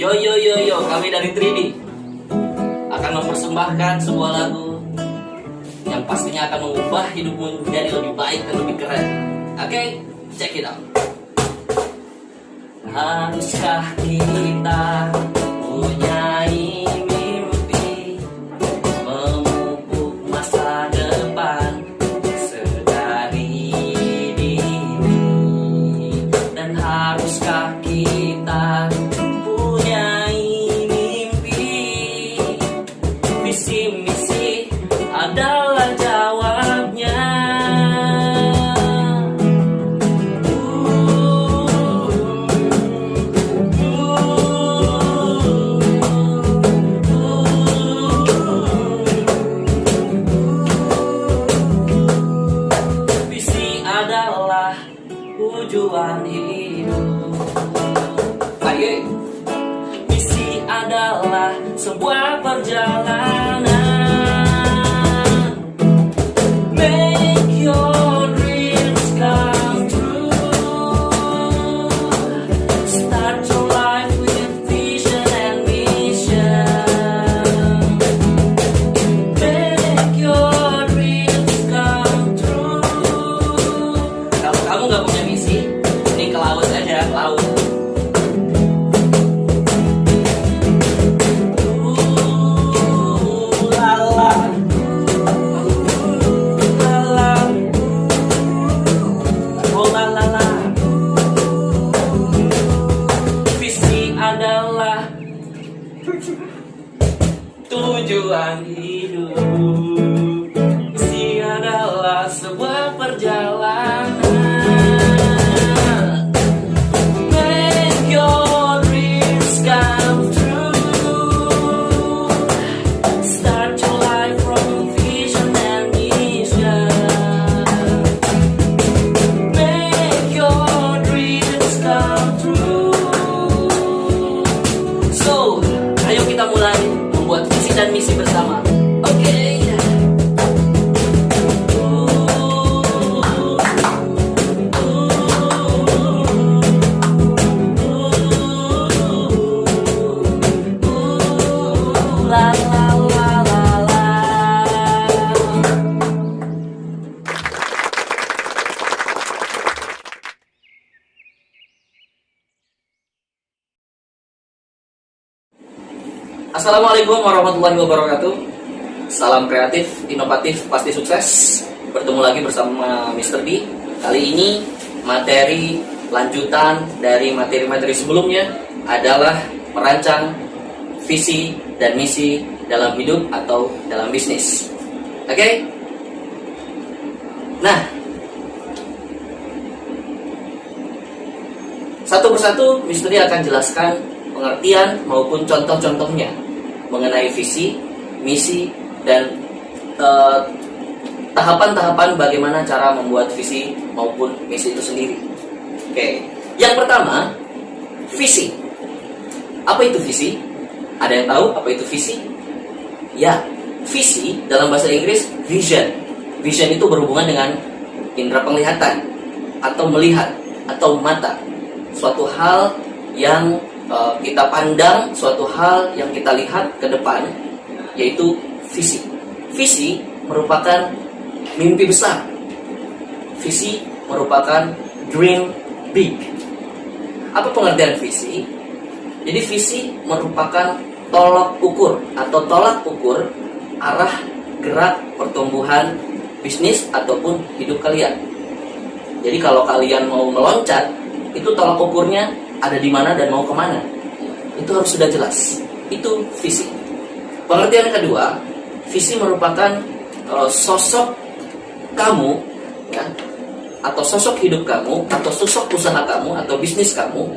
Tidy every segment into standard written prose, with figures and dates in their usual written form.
Yo yo yo yo, kami dari 3D akan mempersembahkan sebuah lagu yang pastinya akan mengubah hidupmu menjadi lebih baik dan lebih keren. Oke, check it out. Haruskah kita punyai mimpi memupuk masa depan sedari dini, dan haruskah kita punyai mimpi, visi misi adalah jawabnya. Visi adalah tujuan hidup. Ayo, misi adalah sebuah perjalanan. Make your dreams come true. Start your life with vision and mission. Make your dreams come true. Kalau kamu nggak punya misi, ini ke laut aja, ke laut. Tujuan hidup, misi adalah sebuah perjalanan. Make your dreams come true. Start your life from vision and mission. Make your dreams come true. So, ayo kita mulai membuat visi dan misi bersama. Oke. La la la la la. Assalamualaikum warahmatullahi wabarakatuh. Salam kreatif, inovatif, pasti sukses. Bertemu lagi bersama Mr. D. Kali ini materi lanjutan dari materi-materi sebelumnya adalah merancang visi dan misi dalam hidup atau dalam bisnis. Oke? Nah, satu persatu Mr. D akan jelaskan pengertian maupun contoh-contohnya mengenai visi, misi, dan tahapan-tahapan bagaimana cara membuat visi maupun misi itu sendiri. Oke, yang pertama, visi. Apa itu visi? Ada yang tahu apa itu visi? Ya, visi dalam bahasa Inggris vision. Vision itu berhubungan dengan indera penglihatan atau melihat atau mata. Suatu hal yang kita pandang, suatu hal yang kita lihat ke depan, yaitu visi. Visi merupakan mimpi besar. Visi merupakan dream big. Apa pengertian visi? Jadi visi merupakan tolak ukur atau tolak ukur arah gerak pertumbuhan bisnis ataupun hidup kalian. Jadi kalau kalian mau meloncat, itu tolak ukurnya ada di mana dan mau kemana. Itu harus sudah jelas. Itu visi. Pengertian kedua, visi merupakan sosok kamu, ya, atau sosok hidup kamu, atau sosok usaha kamu, atau bisnis kamu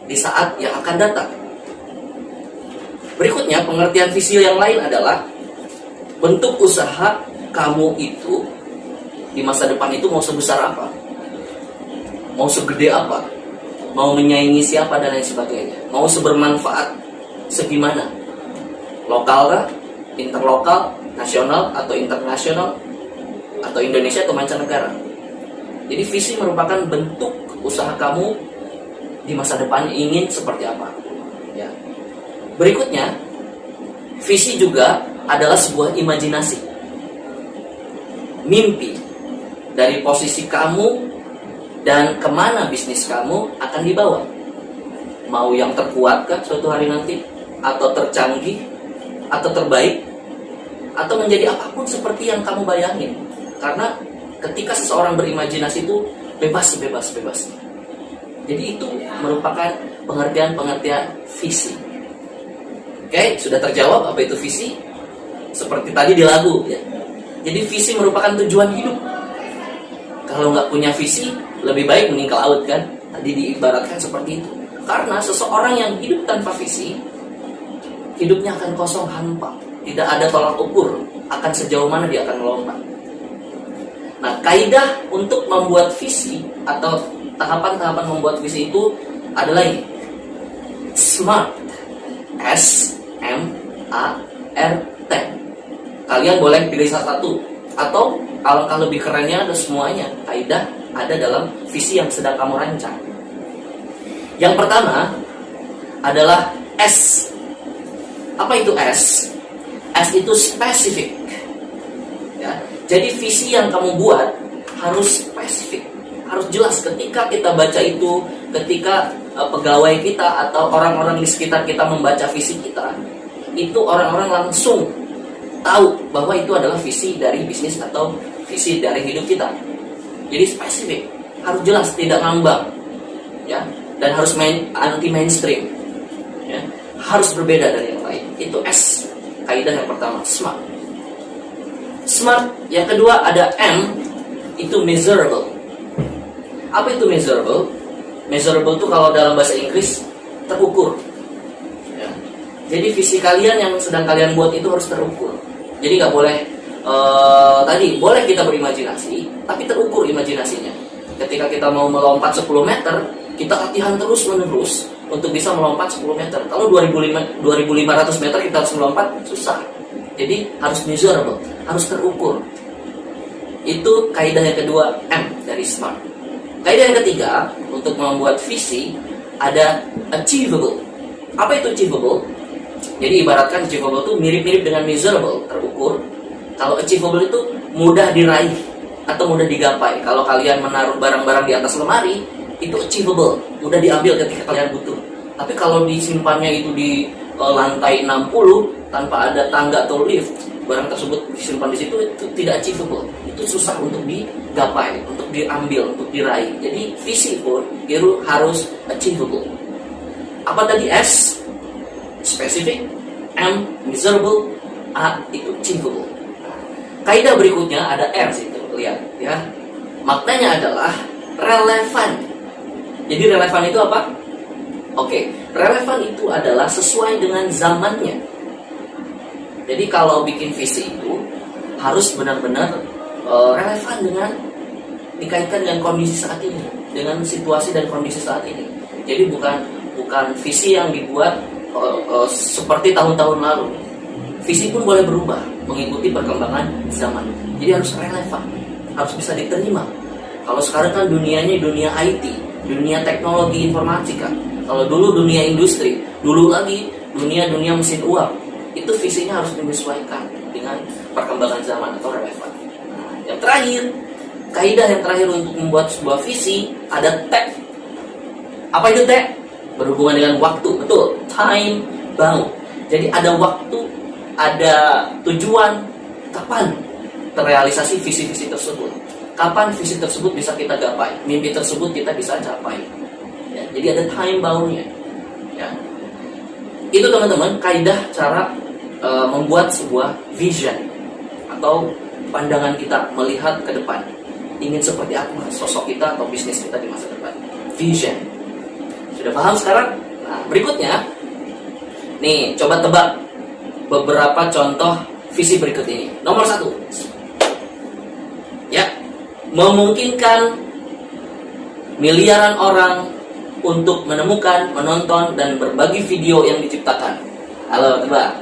di saat yang akan datang. Berikutnya, pengertian visi yang lain adalah bentuk usaha kamu itu di masa depan itu mau sebesar apa, mau segede apa, mau menyaingi siapa dan lain sebagainya, mau sebermanfaat segimana, lokal kah, interlokal, nasional atau internasional, atau Indonesia atau mancanegara. Jadi visi merupakan bentuk usaha kamu di masa depan ingin seperti apa. Ya. Berikutnya, visi juga adalah sebuah imajinasi, mimpi dari posisi kamu dan kemana bisnis kamu akan dibawa. Mau yang terkuat kah suatu hari nanti, atau tercanggih, atau terbaik, atau menjadi apapun seperti yang kamu bayangin. Karena ketika seseorang berimajinasi itu bebas. Jadi itu merupakan pengertian visi. Oke, sudah terjawab apa itu visi? Seperti tadi di lagu ya. Jadi visi merupakan tujuan hidup. Kalau nggak punya visi, lebih baik mending ke laut kan? Tadi diibaratkan seperti itu. Karena seseorang yang hidup tanpa visi, hidupnya akan kosong, hampa. Tidak ada tolak ukur akan sejauh mana dia akan melompat. Nah, kaidah untuk membuat visi atau tahapan-tahapan membuat visi itu adalah ini. SMART. S-M-A-R-T. Kalian boleh pilih salah satu, atau alangkah lebih kerennya ada semuanya. Kaidah ada dalam visi yang sedang kamu rancang. Yang pertama adalah S. Apa itu S? S itu spesifik. Ya. Jadi visi yang kamu buat harus spesifik, harus jelas. Ketika kita baca itu, ketika pegawai kita atau orang-orang di sekitar kita membaca visi kita, itu orang-orang langsung tahu bahwa itu adalah visi dari bisnis atau visi dari hidup kita. Jadi spesifik, harus jelas, tidak ngambang, ya, dan harus anti mainstream, ya, harus berbeda dari yang lain. Itu S, kaidah yang pertama, SMART. SMART. Yang kedua ada M, itu measurable. Apa itu measurable? Measurable itu kalau dalam bahasa Inggris terukur. Ya. Jadi visi kalian yang sedang kalian buat itu harus terukur. Jadi nggak boleh tadi boleh kita berimajinasi, tapi terukur imajinasinya. Ketika kita mau melompat 10 meter, kita latihan terus menerus untuk bisa melompat 10 meter. Kalau 2500 meter kita harus melompat, susah. Jadi harus measurable, harus terukur. Itu kaidah yang kedua, M dari SMART. Kaidah yang ketiga untuk membuat visi ada achievable. Apa itu achievable? Jadi ibaratkan achievable itu mirip-mirip dengan measurable, terukur. Kalau achievable itu mudah diraih atau mudah digapai. Kalau kalian menaruh barang-barang di atas lemari, itu achievable, mudah diambil ketika kalian butuh. Tapi kalau disimpannya itu di lantai 60 tanpa ada tangga atau lift, barang tersebut disimpan di situ, itu tidak achievable. Itu susah untuk digapai, untuk diambil, untuk diraih. Jadi visi pun itu harus achievable. Apa tadi? S specific, M measurable, A itu achievable. Kaidah berikutnya ada R situ, lihat ya. Maknanya adalah relevan. Jadi relevan itu apa? Oke, relevan itu adalah sesuai dengan zamannya. Jadi kalau bikin visi itu harus benar-benar relevan dengan dikaitkan dengan kondisi saat ini, dengan situasi dan kondisi saat ini. Jadi bukan visi yang dibuat seperti tahun-tahun lalu. Visi pun boleh berubah mengikuti perkembangan zaman. Jadi harus relevan, harus bisa diterima. Kalau sekarang kan dunianya dunia IT, dunia teknologi informatika. Kalau dulu dunia industri, dulu lagi dunia mesin uang. Itu visinya harus menyesuaikan dengan perkembangan zaman atau relevan. Nah, yang terakhir, kaidah yang terakhir untuk membuat sebuah visi ada T. Apa itu T? Berhubungan dengan waktu, betul. Time bound. Jadi ada waktu, ada tujuan, kapan terrealisasi visi-visi tersebut. Kapan visi tersebut bisa kita gapai, mimpi tersebut kita bisa capai. Ya, jadi ada time bound-nya. Ya. Itu teman-teman kaidah cara membuat sebuah vision atau pandangan kita melihat ke depan. Ingin seperti apa sosok kita atau bisnis kita di masa depan. Vision. Sudah paham sekarang? Nah, berikutnya nih, coba tebak beberapa contoh visi berikut ini. Nomor 1. Ya, memungkinkan miliaran orang untuk menemukan, menonton, dan berbagi video yang diciptakan. Halo, coba.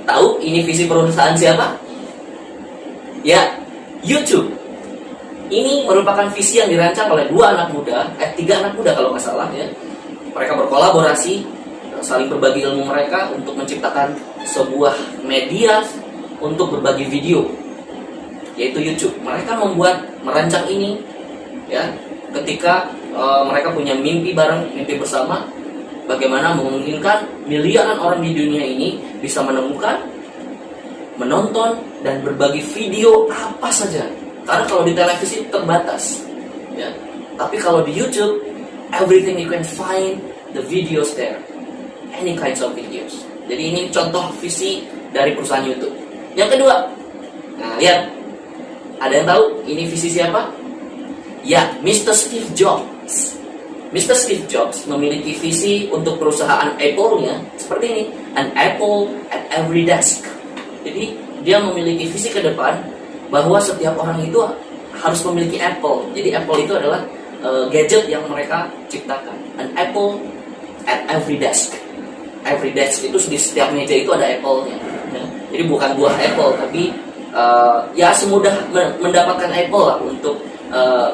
Tahu ini visi perusahaan siapa? Ya, YouTube. Ini merupakan visi yang dirancang oleh 3 anak muda kalau nggak salah ya. Mereka berkolaborasi saling berbagi ilmu mereka untuk menciptakan sebuah media untuk berbagi video, yaitu YouTube. Mereka merancang ini ya ketika mereka punya mimpi bareng, mimpi bersama, bagaimana memungkinkan miliaran orang di dunia ini bisa menemukan, menonton, dan berbagi video apa saja. Karena kalau di televisi terbatas ya. Tapi kalau di YouTube, everything you can find the videos there, any kinds of videos. Jadi ini contoh visi dari perusahaan YouTube. Yang kedua, nah lihat, ada yang tahu ini visi siapa? Ya, Mr. Steve Jobs. Mr. Steve Jobs memiliki visi untuk perusahaan Apple-nya seperti ini, an apple at every desk. Jadi dia memiliki visi ke depan bahwa setiap orang itu harus memiliki Apple. Jadi Apple itu adalah gadget yang mereka ciptakan, an apple at every desk. Every desk itu di setiap meja itu ada Apple-nya. Ya. Jadi bukan buah Apple, tapi ya semudah mendapatkan Apple lah untuk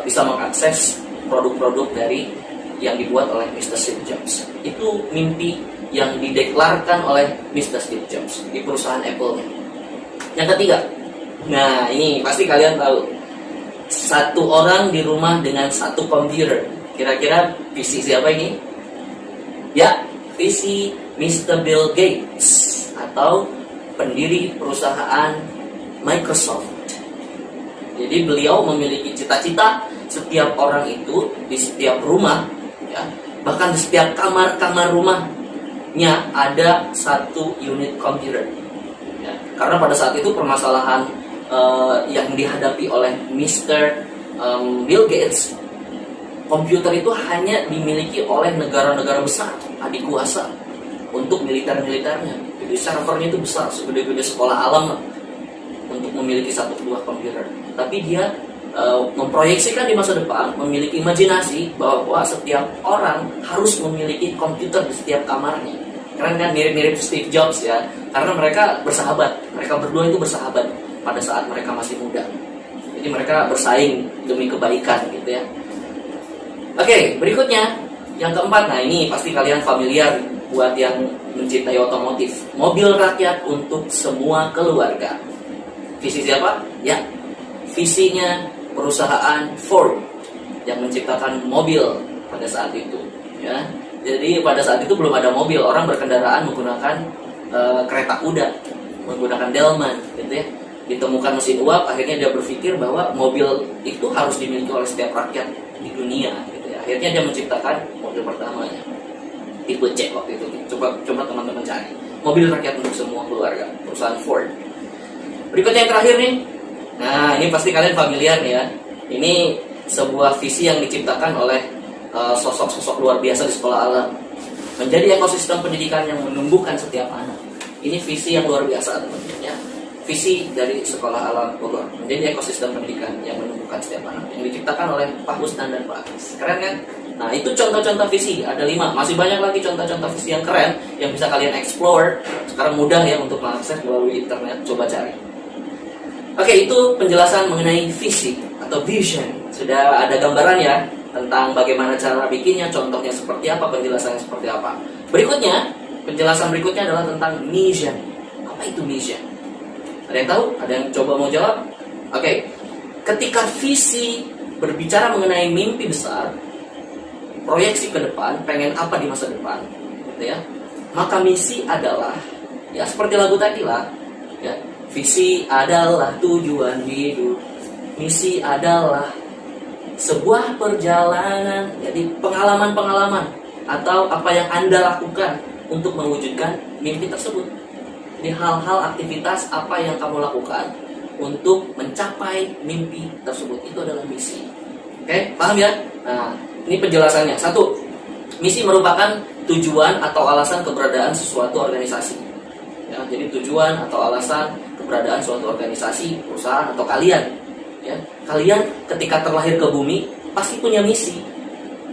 bisa mengakses produk-produk dari yang dibuat oleh Mr. Steve Jobs. Itu mimpi yang dideklarkan oleh Mr. Steve Jobs di perusahaan Apple-nya. Yang ketiga, nah ini pasti kalian tahu, satu orang di rumah dengan satu komputer. Kira-kira visi siapa ini? Ya, visi Mr. Bill Gates atau pendiri perusahaan Microsoft. Jadi beliau memiliki cita-cita setiap orang itu di setiap rumah, ya, bahkan di setiap kamar rumahnya ada satu unit komputer. Ya, karena pada saat itu permasalahan yang dihadapi oleh Mr. Bill Gates, komputer itu hanya dimiliki oleh negara-negara besar, adik kuasa untuk militer-militernya. Jadi servernya itu besar, segede-gede sekolah alam lah, untuk memiliki satu buah komputer. Tapi dia memproyeksikan di masa depan, memiliki imajinasi bahwa setiap orang harus memiliki komputer di setiap kamarnya. Keren kan, mirip-mirip Steve Jobs ya, karena mereka bersahabat, mereka berdua itu bersahabat pada saat mereka masih muda. Jadi mereka bersaing demi kebaikan gitu ya. Oke, berikutnya yang keempat. Nah ini pasti kalian familiar buat yang mencintai otomotif, mobil rakyat untuk semua keluarga. Visi siapa? Ya, visinya perusahaan Ford yang menciptakan mobil pada saat itu ya. Jadi pada saat itu belum ada mobil, orang berkendaraan menggunakan kereta kuda, menggunakan delman gitu ya. Ditemukan mesin uap, akhirnya dia berpikir bahwa mobil itu harus dimiliki oleh setiap rakyat di dunia gitu ya. Akhirnya dia menciptakan mobil pertamanya, tipe C waktu itu. Coba teman-teman cari mobil rakyat untuk semua keluarga, perusahaan Ford. Berikutnya yang terakhir nih. Nah ini pasti kalian familiar nih ya. Ini sebuah visi yang diciptakan oleh sosok-sosok luar biasa di sekolah alam, menjadi ekosistem pendidikan yang menumbuhkan setiap anak. Ini visi yang luar biasa teman-teman ya. Visi dari sekolah alam Bogor, menjadi ekosistem pendidikan yang menumbuhkan setiap anak, yang diciptakan oleh Pak Husnan dan Pak Agis. Keren kan? Nah itu contoh-contoh visi, ada 5. Masih banyak lagi contoh-contoh visi yang keren yang bisa kalian explore. Sekarang mudah ya untuk mengakses melalui internet, coba cari. Oke, itu penjelasan mengenai visi atau vision. Sudah ada gambaran ya tentang bagaimana cara bikinnya, contohnya seperti apa, penjelasannya seperti apa. Berikutnya, penjelasan berikutnya adalah tentang mission. Apa itu mission? Ada yang tahu? Ada yang coba mau jawab? Oke, ketika visi berbicara mengenai mimpi besar, proyeksi ke depan, pengen apa di masa depan, gitu ya. Maka misi adalah, ya seperti lagu tadi lah, ya. Visi adalah tujuan hidup. Misi adalah sebuah perjalanan, jadi pengalaman-pengalaman atau apa yang Anda lakukan untuk mewujudkan mimpi tersebut. Jadi hal-hal, aktivitas apa yang kamu lakukan untuk mencapai mimpi tersebut, itu adalah misi. Oke, paham ya? Nah, ini penjelasannya. 1. Misi merupakan tujuan atau alasan keberadaan sesuatu organisasi. Ya, jadi tujuan atau alasan keberadaan suatu organisasi, perusahaan, atau kalian. Ya, kalian ketika terlahir ke bumi pasti punya misi.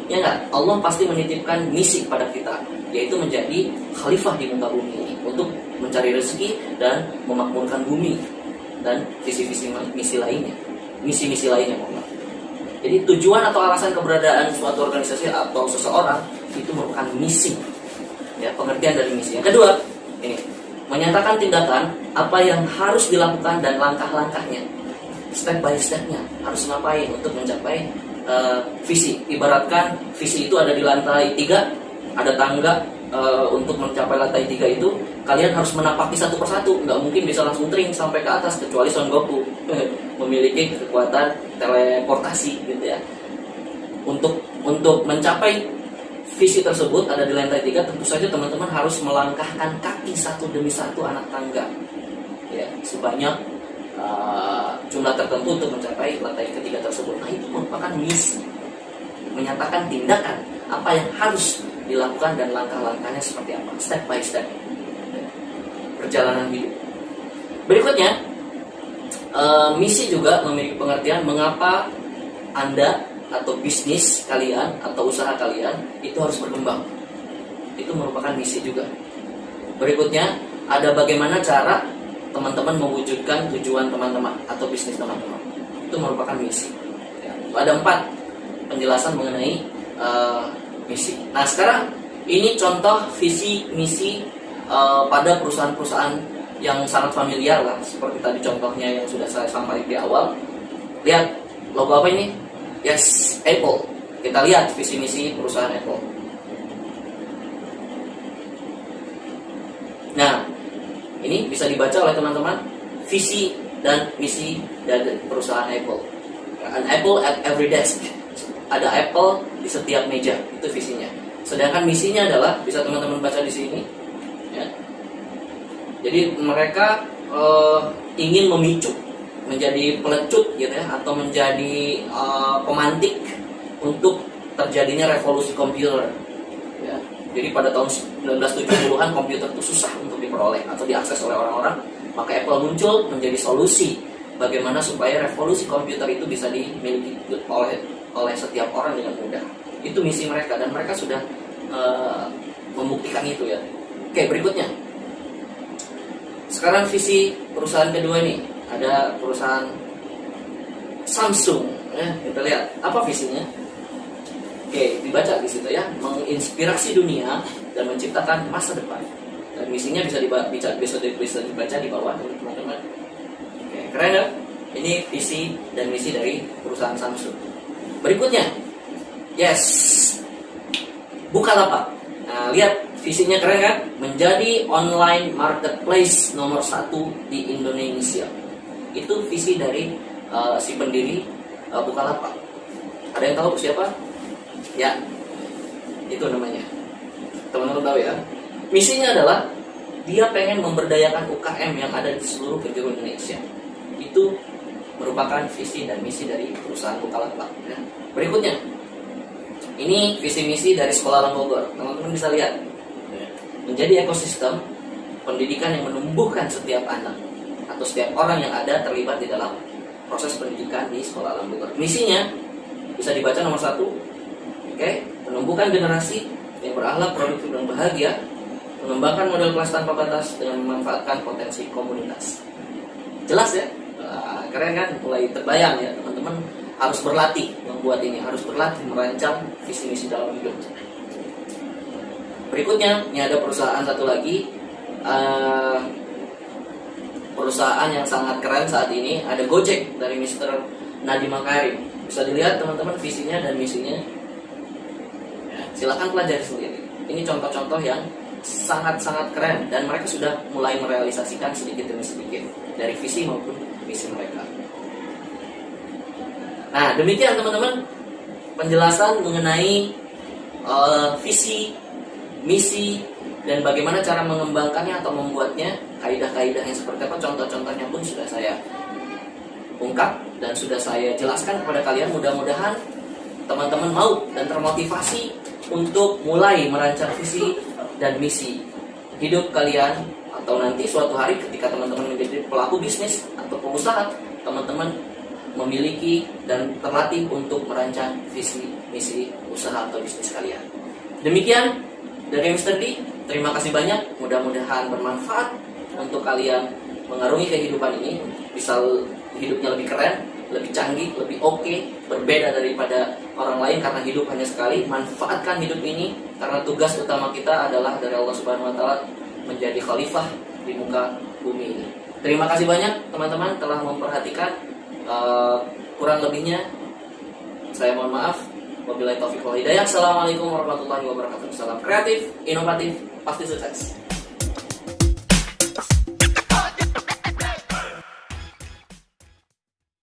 Ya enggak? Allah pasti menitipkan misi pada kita, yaitu menjadi khalifah di muka bumi ini untuk mencari rezeki dan memakmurkan bumi dan visi-visi misi lainnya. Misi-misi lainnya, mohon. Jadi tujuan atau alasan keberadaan suatu organisasi atau seseorang itu merupakan misi. Ya, pengertian dari misi. Yang kedua, ini menyatakan tindakan apa yang harus dilakukan dan langkah-langkahnya, step by stepnya, harus ngapain untuk mencapai visi. Ibaratkan visi itu ada di lantai 3, ada tangga. Untuk mencapai lantai 3 itu kalian harus menapaki satu persatu, nggak mungkin bisa langsung tring sampai ke atas kecuali Son Goku memiliki kekuatan teleportasi gitu ya. Untuk mencapai visi tersebut ada di lantai 3, tentu saja teman-teman harus melangkahkan kaki satu demi satu anak tangga ya, sebanyak jumlah tertentu untuk mencapai lantai ketiga tersebut. Nah, itu merupakan misi, menyatakan tindakan apa yang harus dilakukan dan langkah-langkahnya seperti apa, step by step perjalanan hidup. Berikutnya, misi juga memiliki pengertian mengapa Anda atau bisnis kalian atau usaha kalian itu harus berkembang. Itu merupakan misi juga. Berikutnya, ada bagaimana cara teman-teman mewujudkan tujuan teman-teman atau bisnis teman-teman. Itu merupakan misi. Ya, ada 4 penjelasan mengenai misi. Nah, sekarang ini contoh visi misi pada perusahaan-perusahaan yang sangat familiar lah, seperti tadi contohnya yang sudah saya sampaikan di awal. Lihat logo apa ini? Yes, Apple. Kita lihat visi misi perusahaan Apple. Nah, ini bisa dibaca oleh teman-teman, visi dan misi dari perusahaan Apple. An apple at every desk. Ada apple di setiap meja, itu visinya. Sedangkan misinya adalah, bisa teman-teman baca di sini ya. Jadi mereka ingin memicu, menjadi pelecut gitu ya, atau menjadi pemantik untuk terjadinya revolusi komputer ya. Jadi pada tahun 1970-an komputer itu susah untuk diperoleh atau diakses oleh orang-orang, maka Apple muncul menjadi solusi bagaimana supaya revolusi komputer itu bisa dimiliki oleh setiap orang dengan mudah. Itu misi mereka dan mereka sudah membuktikan itu ya. Oke, berikutnya. Sekarang visi perusahaan kedua ini, ada perusahaan Samsung ya, kita lihat apa visinya. Oke, dibaca di situ ya, menginspirasi dunia dan menciptakan masa depan. Dan misinya bisa dibaca di bawah teman-teman. Oke, keren ya? Ini visi dan misi dari perusahaan Samsung. Berikutnya, yes, Bukalapak. Nah, lihat visinya keren kan? Menjadi online marketplace nomor 1 di Indonesia. Itu visi dari si pendiri Bukalapak. Ada yang tahu siapa? Ya, itu namanya. Teman-teman tahu ya? Misinya adalah dia pengen memberdayakan UKM yang ada di seluruh penjuru Indonesia. Itu merupakan visi dan misi dari perusahaan Bukalapak ya. Berikutnya, ini visi misi dari Sekolah Alam Bogor. Teman-teman bisa lihat, menjadi ekosistem pendidikan yang menumbuhkan setiap anak atau setiap orang yang ada terlibat di dalam proses pendidikan di Sekolah Alam Bogor. Misinya bisa dibaca nomor 1, oke, menumbuhkan generasi yang berakhlak, produktif dan bahagia, mengembangkan model kelas tanpa batas dengan memanfaatkan potensi komunitas. Jelas ya? Keren kan? Mulai terbayang ya, teman-teman harus berlatih membuat ini, harus berlatih merancang visi misi dalam hidup. Berikutnya, ini ada perusahaan satu lagi, perusahaan yang sangat keren saat ini, ada Gojek dari Mr. Nadiem Makarim. Bisa dilihat teman-teman visinya dan misinya. Ya, silakan pelajari sendiri. Ini contoh-contoh yang sangat-sangat keren dan mereka sudah mulai merealisasikan sedikit demi sedikit dari visi maupun misi mereka. Nah, demikian teman-teman penjelasan mengenai visi, misi, dan bagaimana cara mengembangkannya atau membuatnya. Kaidah-kaidah yang seperti apa, contoh-contohnya pun sudah saya ungkap dan sudah saya jelaskan kepada kalian. Mudah-mudahan teman-teman mau dan termotivasi untuk mulai merancang visi dan misi hidup kalian, atau nanti suatu hari ketika teman-teman menjadi pelaku bisnis atau pengusaha, teman-teman memiliki dan terlatih untuk merancang visi misi usaha atau bisnis kalian. Demikian dari Mr. D, terima kasih banyak, mudah-mudahan bermanfaat untuk kalian mengarungi kehidupan ini, bisa hidupnya lebih keren, lebih canggih, lebih oke, berbeda daripada orang lain karena hidup hanya sekali. Manfaatkan hidup ini karena tugas utama kita adalah dari Allah Subhanahu wa taala menjadi khalifah di muka bumi ini. Terima kasih banyak teman-teman telah memperhatikan. Kurang lebihnya saya mohon maaf. Wabillahi taufiq wal hidayah. Assalamualaikum warahmatullahi wabarakatuh. Salam kreatif, inovatif, pasti sukses.